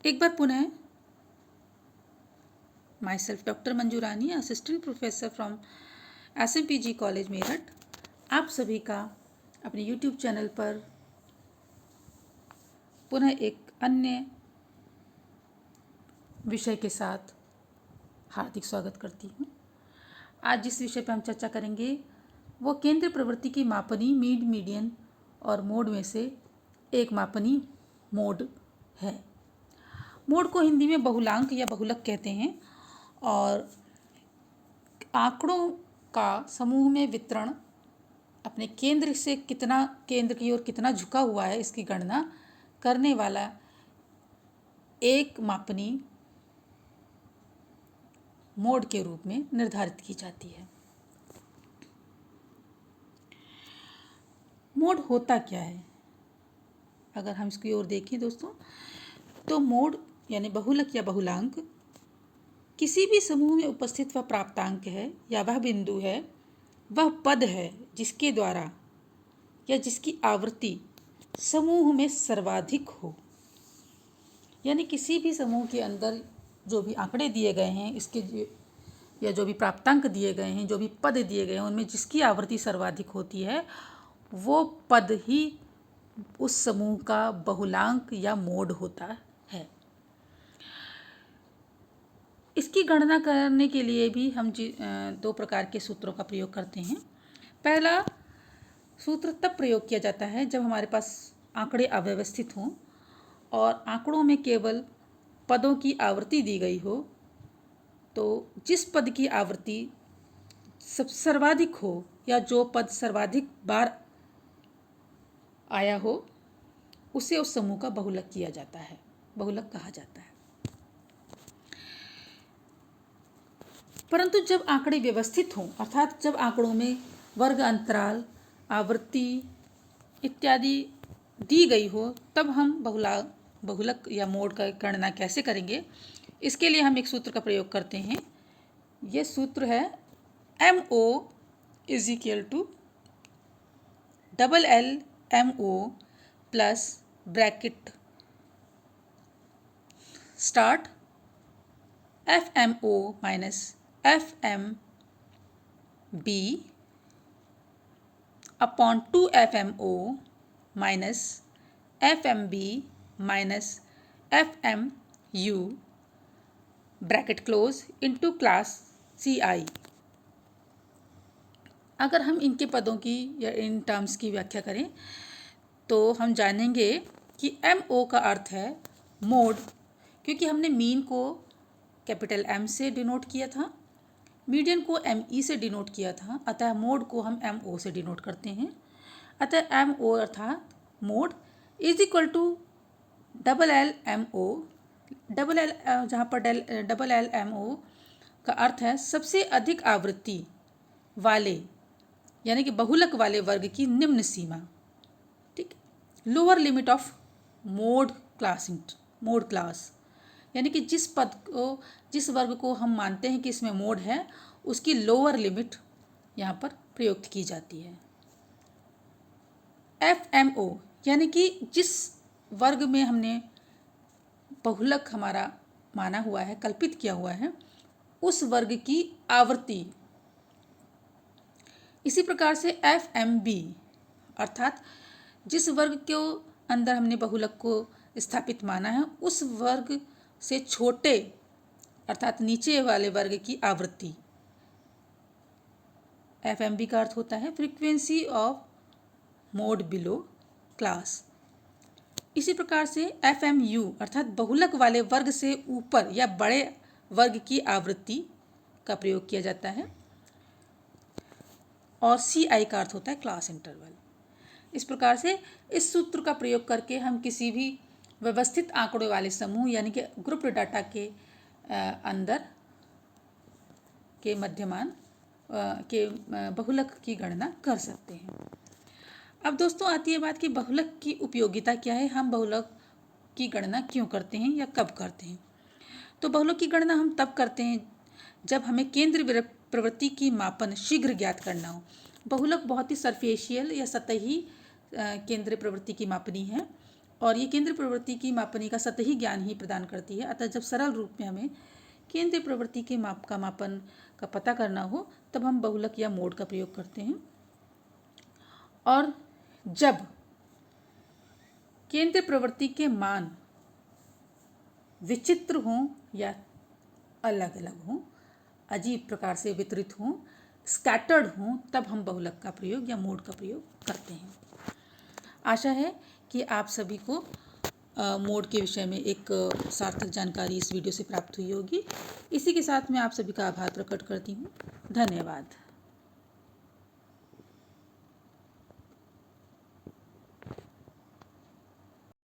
एक बार पुनः my self doctor Manju Rani, assistant professor from SMPG college Meerut, आप सभी का अपने YouTube चैनल पर पुनः एक अन्य विषय के साथ हार्दिक स्वागत करती हूँ। आज जिस विषय पर हम चर्चा करेंगे वो केंद्र प्रवृत्ति की मापनी मीड, मीडियन और मोड में से एक मापनी मोड है। मोड को हिंदी में बहुलांक या बहुलक कहते हैं और आंकड़ों का समूह में वितरण अपने केंद्र से कितना, केंद्र की ओर कितना झुका हुआ है, इसकी गणना करने वाला एक मापनी मोड के रूप में निर्धारित की जाती है। मोड होता क्या है? अगर हम इसकी ओर देखें दोस्तों, तो मोड यानी बहुलक या बहुलांक किसी भी समूह में उपस्थित वह प्राप्तांक है या वह बिंदु है, वह पद है जिसके द्वारा या जिसकी आवृत्ति समूह में सर्वाधिक हो। यानी किसी भी समूह के अंदर जो भी आंकड़े दिए गए हैं, इसके या जो भी प्राप्तांक दिए गए हैं, जो भी पद दिए गए हैं, उनमें जिसकी आवृत्ति सर्वाधिक होती है वो पद ही उस समूह का बहुलांक या मोड होता है। इसकी गणना करने के लिए भी हम दो प्रकार के सूत्रों का प्रयोग करते हैं। पहला सूत्र तब प्रयोग किया जाता है जब हमारे पास आंकड़े अव्यवस्थित हों और आंकड़ों में केवल पदों की आवृत्ति दी गई हो, तो जिस पद की आवृत्ति सर्वाधिक हो या जो पद सर्वाधिक बार आया हो उसे उस समूह का बहुलक किया जाता है, बहुलक कहा जाता है। परंतु जब आंकड़े व्यवस्थित हों, अर्थात जब आंकड़ों में वर्ग अंतराल, आवृत्ति इत्यादि दी गई हो, तब हम बहुलक या मोड का गणना कैसे करेंगे, इसके लिए हम एक सूत्र का प्रयोग करते हैं। यह सूत्र है MO = LLMO plus bracket start FMO minus FMB upon 2 FMO minus FMB minus FMU bracket close into class CI। अगर हम इनके पदों की या इन टर्म्स की व्याख्या करें तो हम जानेंगे कि MO का अर्थ है मोड, क्योंकि हमने मीन को कैपिटल M से डिनोट किया था, मीडियन को ME से डिनोट किया था, अतः मोड को हम MO से डिनोट करते हैं। अतः MO अर्थात mode is equal to LLMO, LL जहाँ पर LLMO का अर्थ है सबसे अधिक आवृत्ति वाले यानी कि बहुलक वाले वर्ग की निम्न सीमा, ठीक, lower limit of mode class, यानी कि जिस पद को, जिस वर्ग को हम मानते हैं कि इसमें मोड है, उसकी लोअर लिमिट यहाँ पर प्रयुक्त की जाती है। FMO यानी कि जिस वर्ग में हमने बहुलक हमारा माना हुआ है, कल्पित किया हुआ है, उस वर्ग की आवृत्ति। इसी प्रकार से FMB अर्थात जिस वर्ग के अंदर हमने बहुलक को स्थापित माना है, उस वर्ग से छोटे अर्थात नीचे वाले वर्ग की आवृत्ति। FMB का अर्थ होता है frequency of mode below class. इसी प्रकार से FMU अर्थात बहुलक वाले वर्ग से ऊपर या बड़े वर्ग की आवृत्ति का प्रयोग किया जाता है और CI का अर्थ होता है क्लास इंटरवल। इस प्रकार से इस सूत्र का प्रयोग करके हम किसी भी व्यवस्थित आंकड़ों वाले समूह यानी कि ग्रुप डाटा के अंदर के मध्यमान के बहुलक की गणना कर सकते हैं। अब दोस्तों आती है बात कि बहुलक की उपयोगिता क्या है, हम बहुलक की गणना क्यों करते हैं या कब करते हैं। तो बहुलक की गणना हम तब करते हैं जब हमें केंद्र प्रवृत्ति की मापन शीघ्र ज्ञात करना हो। बहुलक बहुत ही सरफेशियल या सतही केंद्र प्रवृत्ति की मापनी है और ये केंद्रीय प्रवृत्ति की मापनी का सतही ज्ञान ही प्रदान करती है। अतः जब सरल रूप में हमें केंद्रीय प्रवृत्ति के मापन का पता करना हो तब हम बहुलक या मोड का प्रयोग करते हैं। और जब केंद्रीय प्रवृत्ति के मान विचित्र हों या अलग अलग हों, अजीब प्रकार से वितरित हों, स्कैटर्ड हों, तब हम बहुलक का प्रयोग या मोड का प्रयोग करते हैं। आशा है कि आप सभी को मोड के विषय में एक सार्थक जानकारी इस वीडियो से प्राप्त हुई होगी। इसी के साथ मैं आप सभी का आभार प्रकट करती हूँ। धन्यवाद।